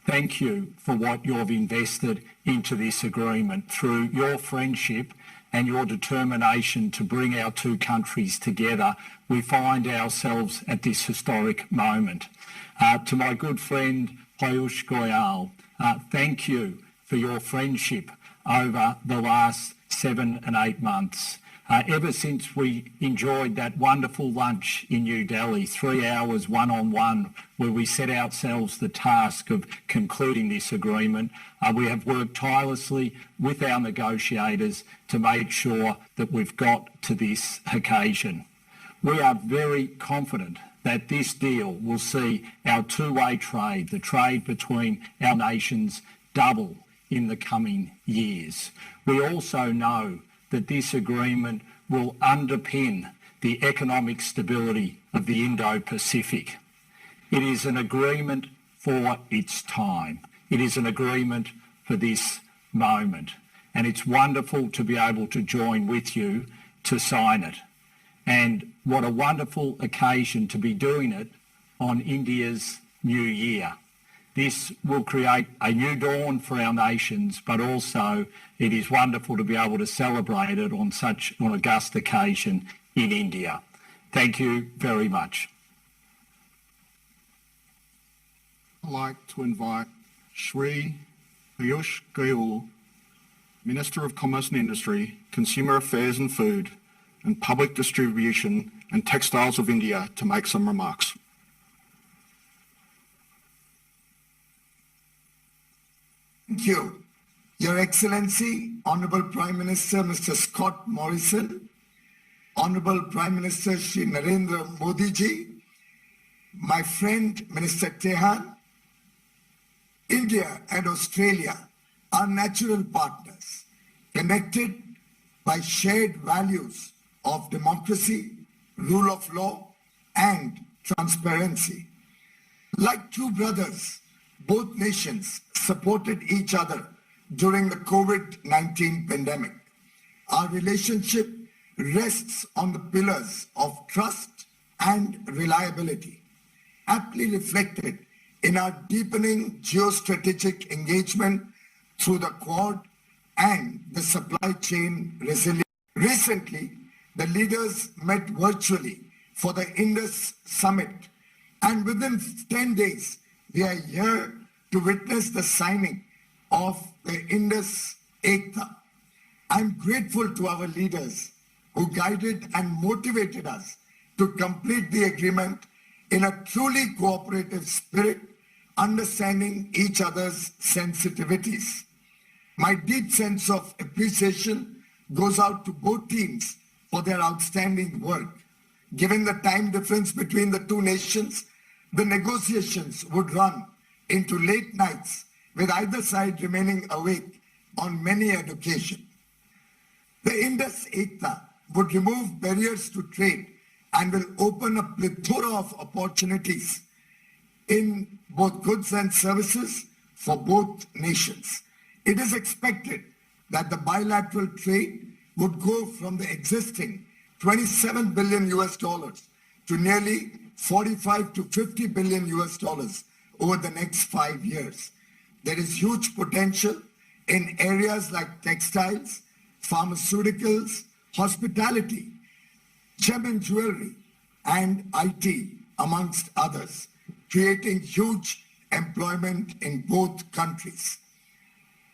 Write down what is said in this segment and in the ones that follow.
thank you for what you've invested into this agreement through your friendship and your determination to bring our two countries together. We find ourselves at this historic moment. To my good friend Piyush Goyal, thank you for your friendship over the last 7 and 8 months. Ever since we enjoyed that wonderful lunch in New Delhi, 3 hours one-on-one, where we set ourselves the task of concluding this agreement, we have worked tirelessly with our negotiators to make sure that we've got to this occasion. We are very confident that this deal will see our two-way trade, the trade between our nations, double in the coming years. We also know that this agreement will underpin the economic stability of the Indo-Pacific. It is an agreement for its time. It is an agreement for this moment. And it's wonderful to be able to join with you to sign it. And what a wonderful occasion to be doing it on India's New Year. This will create a new dawn for our nations, but also it is wonderful to be able to celebrate it on such an august occasion in India. Thank you very much. I'd like to invite Shri Piyush Goyal, Minister of Commerce and Industry, Consumer Affairs and Food, and Public Distribution and Textiles of India to make some remarks. Thank you. Your Excellency, Honourable Prime Minister Mr. Scott Morrison, Honourable Prime Minister Shri Narendra Modi ji, my friend Minister Tehan, India and Australia are natural partners, connected by shared values of democracy, rule of law, and transparency. Like two brothers, both nations supported each other during the COVID-19 pandemic. Our relationship rests on the pillars of trust and reliability, aptly reflected in our deepening geostrategic engagement through the Quad and the supply chain resilience. Recently, the leaders met virtually for the Indus Summit, and within 10 days, we are here to witness the signing of the India ECTA. I'm grateful to our leaders who guided and motivated us to complete the agreement in a truly cooperative spirit, understanding each other's sensitivities. My deep sense of appreciation goes out to both teams for their outstanding work. Given the time difference between the two nations, the negotiations would run into late nights, with either side remaining awake on many an occasion. The Indus ECTA would remove barriers to trade and will open a plethora of opportunities in both goods and services for both nations. It is expected that the bilateral trade would go from the existing $27 billion to nearly 45 to 50 billion US dollars over the next 5 years. There is huge potential in areas like textiles, pharmaceuticals, hospitality, gem and jewelry, and IT, amongst others, creating huge employment in both countries.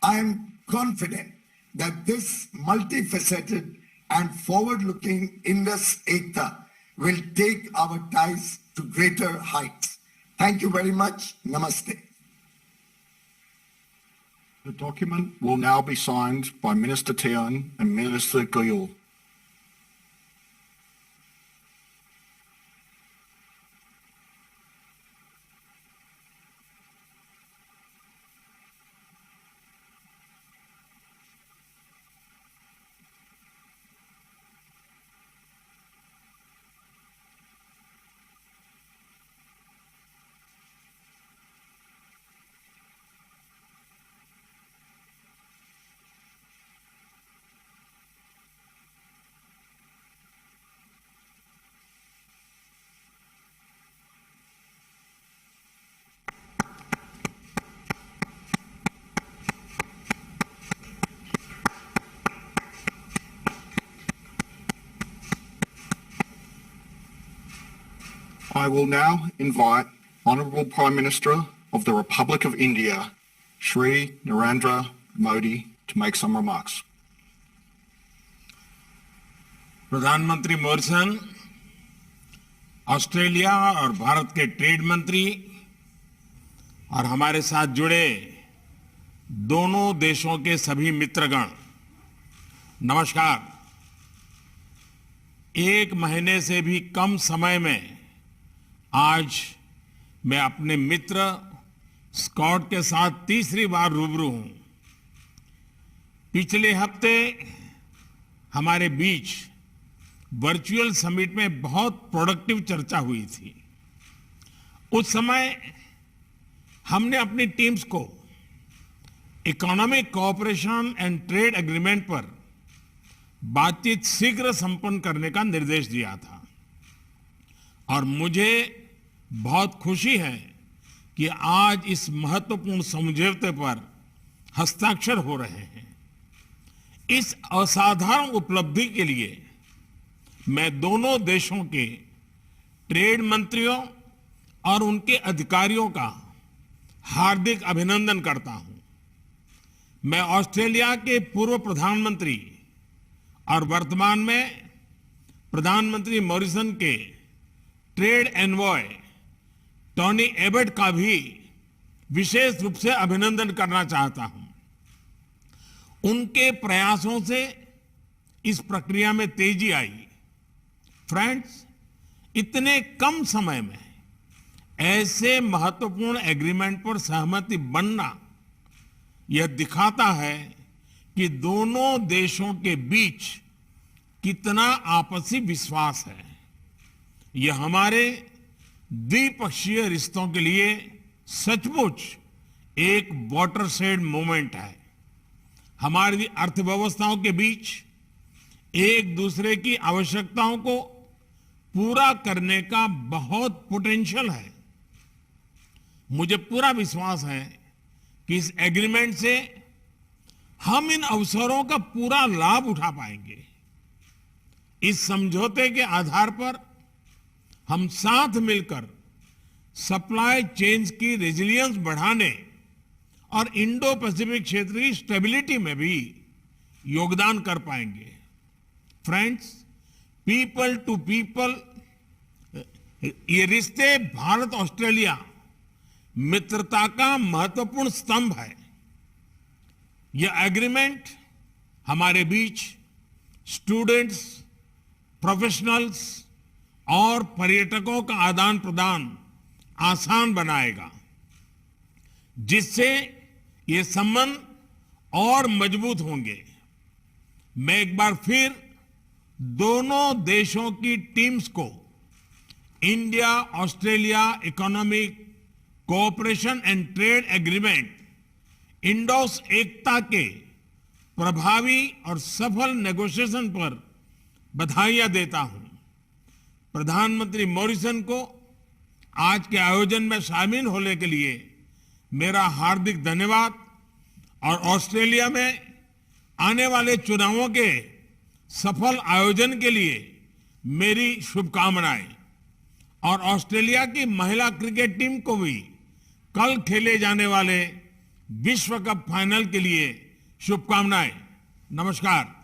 I am confident that this multifaceted and forward-looking Indus ECTA will take our ties to greater heights. Thank you very much. Namaste. The document will now be signed by Minister Tehan and Minister Goyal. I will now invite Honourable Prime Minister of the Republic of India, Shri Narendra Modi, to make some remarks. प्रधानमंत्री Morrison, Australia और भारत के trade मंत्री और हमारे साथ जुड़े दोनों देशों के सभी मित्रगण, नमस्कार। एक महीने से भी कम समय में आज मैं अपने मित्र स्कॉट के साथ तीसरी बार रूबरू हूं। पिछले हफ्ते हमारे बीच वर्चुअल समिट में बहुत प्रोडक्टिव चर्चा हुई थी। उस समय हमने अपनी टीम्स को economic cooperation and trade agreement पर बातचीत शीघ्र संपन्न करने का निर्देश दिया था और मुझे बहुत खुशी है कि आज इस महत्वपूर्ण समझौते पर हस्ताक्षर हो रहे हैं। इस असाधारण उपलब्धि के लिए मैं दोनों देशों के ट्रेड मंत्रियों और उनके अधिकारियों का हार्दिक अभिनंदन करता हूं। मैं ऑस्ट्रेलिया के पूर्व प्रधानमंत्री और वर्तमान में प्रधानमंत्री मॉरिसन के ट्रेड एनवॉय टोनी एबट का भी विशेष रूप से अभिनंदन करना चाहता हूं। उनके प्रयासों से इस प्रक्रिया में तेजी आई। फ्रेंड्स, इतने कम समय में ऐसे महत्वपूर्ण एग्रीमेंट पर सहमति बनना यह दिखाता है कि दोनों देशों के बीच कितना आपसी विश्वास है। यह हमारे द्विपक्षीय रिश्तों के लिए सचमुच एक वाटरशेड मोमेंट है। हमारी अर्थव्यवस्थाओं के बीच एक दूसरे की आवश्यकताओं को पूरा करने का बहुत पोटेंशियल है। मुझे पूरा विश्वास है कि इस एग्रीमेंट से हम इन अवसरों का पूरा लाभ उठा पाएंगे। इस समझौते के आधार पर हम साथ मिलकर सप्लाई चेन्स की रेजिलियंस बढ़ाने और इंडो पैसिफिक क्षेत्र की स्टेबिलिटी में भी योगदान कर पाएंगे। फ्रेंड्स, पीपल टू पीपल ये रिश्ते भारत ऑस्ट्रेलिया मित्रता का महत्वपूर्ण स्तंभ है। यह एग्रीमेंट हमारे बीच स्टूडेंट्स, प्रोफेशनल्स और पर्यटकों का आदान प्रदान आसान बनाएगा, जिससे ये संबंध और मजबूत होंगे। मैं एक बार फिर दोनों देशों की टीम्स को India Australia economic cooperation and trade agreement IndAus ECTA के प्रभावी और सफल नेगोशिएशन पर बधाइयां देता हूं। प्रधानमंत्री मॉरिसन को आज के आयोजन में शामिल होने के लिए मेरा हार्दिक धन्यवाद और ऑस्ट्रेलिया में आने वाले चुनावों के सफल आयोजन के लिए मेरी शुभकामनाएं और ऑस्ट्रेलिया की महिला क्रिकेट टीम को भी कल खेले जाने वाले विश्व कप फाइनल के लिए शुभकामनाएं। नमस्कार।